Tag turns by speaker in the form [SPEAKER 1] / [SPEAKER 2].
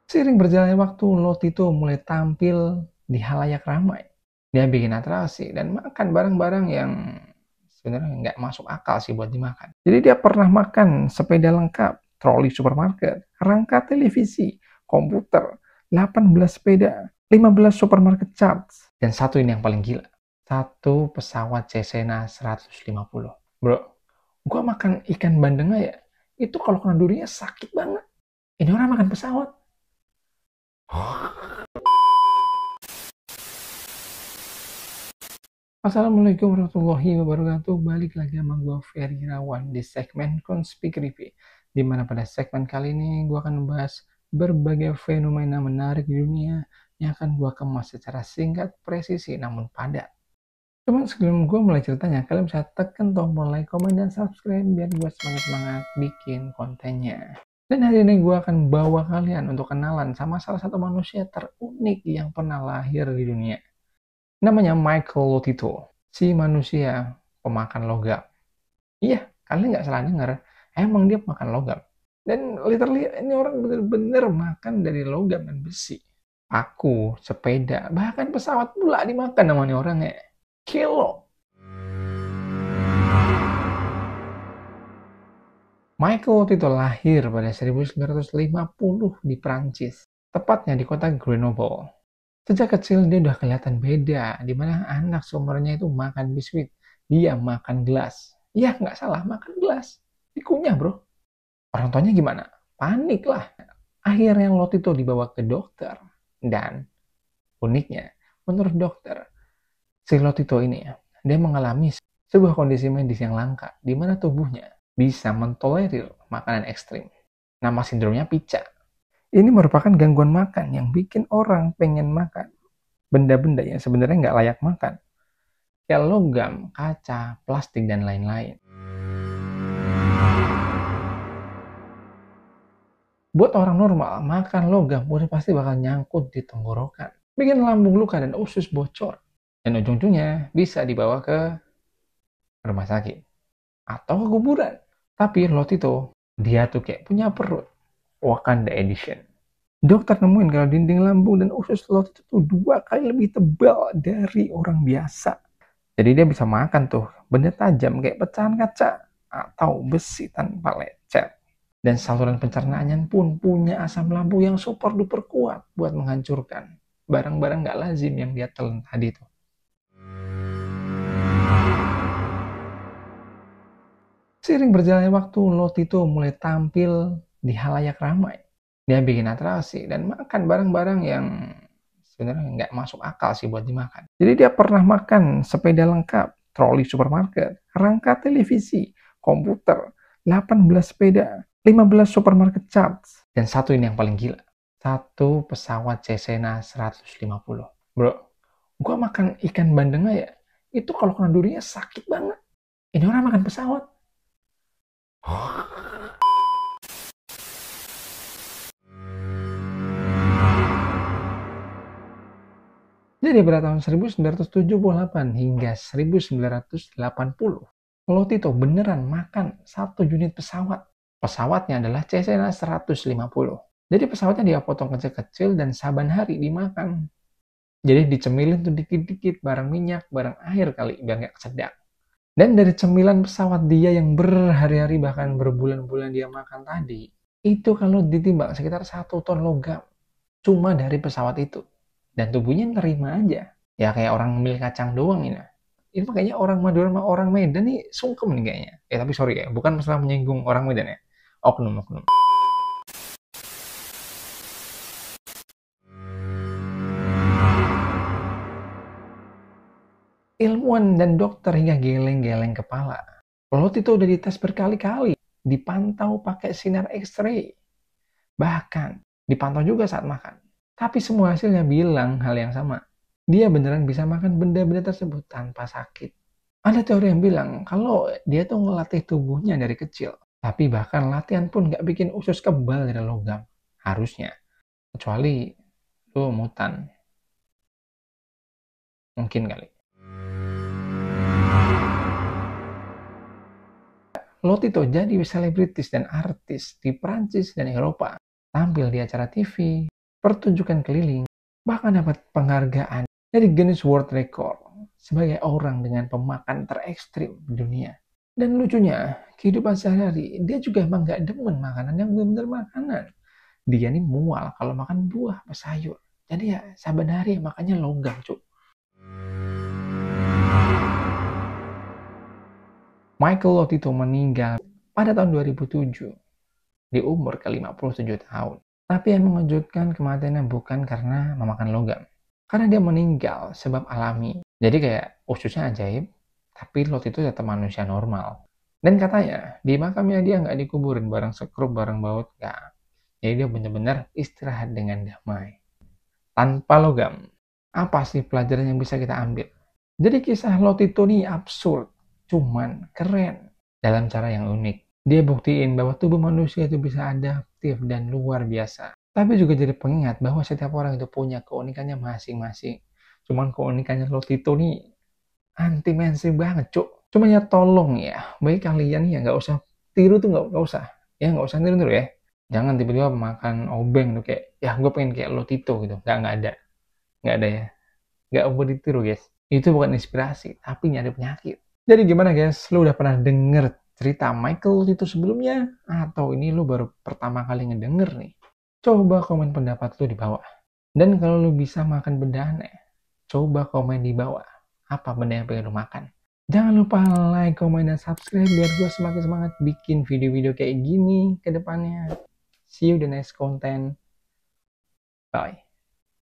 [SPEAKER 1] Seiring berjalannya waktu, Lotito mulai tampil di halayak ramai. Dia bikin atraksi dan makan barang-barang yang sebenarnya nggak masuk akal sih buat dimakan. Jadi dia pernah makan sepeda lengkap, troli supermarket, rangka televisi, komputer, 18 sepeda, 15 supermarket charts, dan satu ini yang paling gila. Satu pesawat Cessna 150. Bro, gua makan ikan bandeng aja, itu kalau kena durinya sakit banget. Ini orang makan pesawat. Assalamualaikum warahmatullahi wabarakatuh. Balik lagi sama gue Ferry Irawan di segmen Conspiracy, di mana pada segmen kali ini gue akan membahas berbagai fenomena menarik di dunia yang akan gue kemas secara singkat, presisi, namun padat. Cuman sebelum gue mulai ceritanya, kalian bisa tekan tombol like, komen, dan subscribe biar gue semangat-semangat bikin kontennya. Dan hari ini gue akan bawa kalian untuk kenalan sama salah satu manusia terunik yang pernah lahir di dunia. Namanya Michael Lotito, si manusia pemakan logam. Iya, kalian nggak salah dengar, emang dia pemakan logam. Dan literally ini orang bener-bener makan dari logam dan besi. Paku, sepeda, bahkan pesawat pula dimakan namanya orangnya. Kilo. Michael Lotito lahir pada 1950 di Prancis, tepatnya di kota Grenoble. Sejak kecil dia udah kelihatan beda, di mana anak seumurnya itu makan biskuit, dia makan gelas. Iya, nggak salah, makan gelas. Dikunyah, bro. Orang tuanya gimana? Panik lah. Akhirnya Lotito dibawa ke dokter. Dan uniknya, menurut dokter, si Lotito ini ya, dia mengalami sebuah kondisi medis yang langka, di mana tubuhnya bisa mentolerir makanan ekstrim. Nama sindromnya pica. Ini merupakan gangguan makan yang bikin orang pengen makan benda-benda yang sebenarnya nggak layak makan. Kayak logam, kaca, plastik, dan lain-lain. Buat orang normal, makan logam udah pasti bakal nyangkut di tenggorokan. Bikin lambung luka dan usus bocor. Dan ujung-ujungnya bisa dibawa ke rumah sakit. Atau ke kuburan. Tapi Lotito, dia tuh kayak punya perut. Wakanda Edition. Dokter nemuin kalau dinding lambung dan usus Lotito tuh 2 kali lebih tebal dari orang biasa. Jadi dia bisa makan tuh benda tajam kayak pecahan kaca atau besi tanpa lecet. Dan saluran pencernaannya pun punya asam lambung yang super duper kuat buat menghancurkan barang-barang nggak lazim yang dia telan tadi tuh. Seiring berjalannya waktu, Lotito mulai tampil di halayak ramai. Dia bikin atraksi dan makan barang-barang yang sebenarnya nggak masuk akal sih buat dimakan. Jadi dia pernah makan sepeda lengkap, troli supermarket, rangka televisi, komputer, 18 sepeda, 15 supermarket charts, dan satu ini yang paling gila. Satu pesawat Cessna 150. Bro, gua makan ikan bandeng aja, itu kalau kena durinya sakit banget. Ini orang makan pesawat. Jadi pada tahun 1978 hingga 1980, Lotito beneran makan 1 unit pesawat. Pesawatnya adalah Cessna 150. Jadi pesawatnya dia potong kecil-kecil dan saban hari dimakan. Jadi dicemilin tuh dikit-dikit, barang minyak, barang air kali, biar nggak kesedak. Dan dari cemilan pesawat dia yang berhari-hari bahkan berbulan-bulan dia makan tadi, itu kalau ditimbang sekitar 1 ton logam. Cuma dari pesawat itu. Dan tubuhnya nerima aja. Ya kayak orang ngemil kacang doang ini. Ini makanya orang Madura sama orang Medan nih sungkem nih kayaknya. Tapi sorry ya, bukan masalah menyinggung orang Medan ya. Oknum-oknum. Ilmuwan dan dokter hingga geleng-geleng kepala. Lotito udah dites berkali-kali. Dipantau pakai sinar X-ray. Bahkan dipantau juga saat makan. Tapi semua hasilnya bilang hal yang sama. Dia beneran bisa makan benda-benda tersebut tanpa sakit. Ada teori yang bilang kalau dia tuh ngelatih tubuhnya dari kecil. Tapi bahkan latihan pun nggak bikin usus kebal dari logam. Harusnya. Kecuali lu mutan. Mungkin kali. Lotito jadi selebritis dan artis di Prancis dan Eropa. Tampil di acara TV, pertunjukan keliling, bahkan dapat penghargaan dari Guinness World Record sebagai orang dengan pemakan terekstrim di dunia. Dan lucunya, kehidupan sehari-hari, dia juga emang gak demen makanan yang bener-bener makanan. Dia nih mual kalau makan buah apa sayur. Jadi ya saban hari makannya logam, cuk. Michael Lotito meninggal pada tahun 2007 di umur ke-57 tahun. Tapi yang mengejutkan kematiannya bukan karena memakan logam. Karena dia meninggal sebab alami. Jadi kayak ususnya ajaib, tapi Lotito tetap manusia normal. Dan katanya di makamnya dia nggak dikuburin bareng sekrup, bareng baut, nggak. Jadi dia benar-benar istirahat dengan damai. Tanpa logam. Apa sih pelajaran yang bisa kita ambil? Jadi kisah Lotito ini absurd, cuman keren dalam cara yang unik. Dia buktiin bahwa tubuh manusia itu bisa adaptif dan luar biasa. Tapi juga jadi pengingat bahwa setiap orang itu punya keunikannya masing-masing. Cuman keunikannya Lotito nih anti mainstream banget, cuk. Cuma ya tolong ya, bagi kalian ya nggak usah tiru tuh nggak usah. Ya nggak usah tiru ya. Jangan tiba-tiba makan obeng tuh kayak, ya gue pengen kayak Lotito gitu. Nggak ada. Nggak ada ya. Nggak boleh ditiru guys. Itu bukan inspirasi, tapi nyari penyakit. Jadi gimana guys, lu udah pernah denger cerita Michael itu sebelumnya? Atau ini lu baru pertama kali ngedenger nih? Coba komen pendapat lu di bawah. Dan kalau lu bisa makan benda aneh, coba komen di bawah. Apa benda yang pengen lu makan? Jangan lupa like, komen, dan subscribe biar gue semakin semangat bikin video-video kayak gini ke depannya. See you the next content. Bye.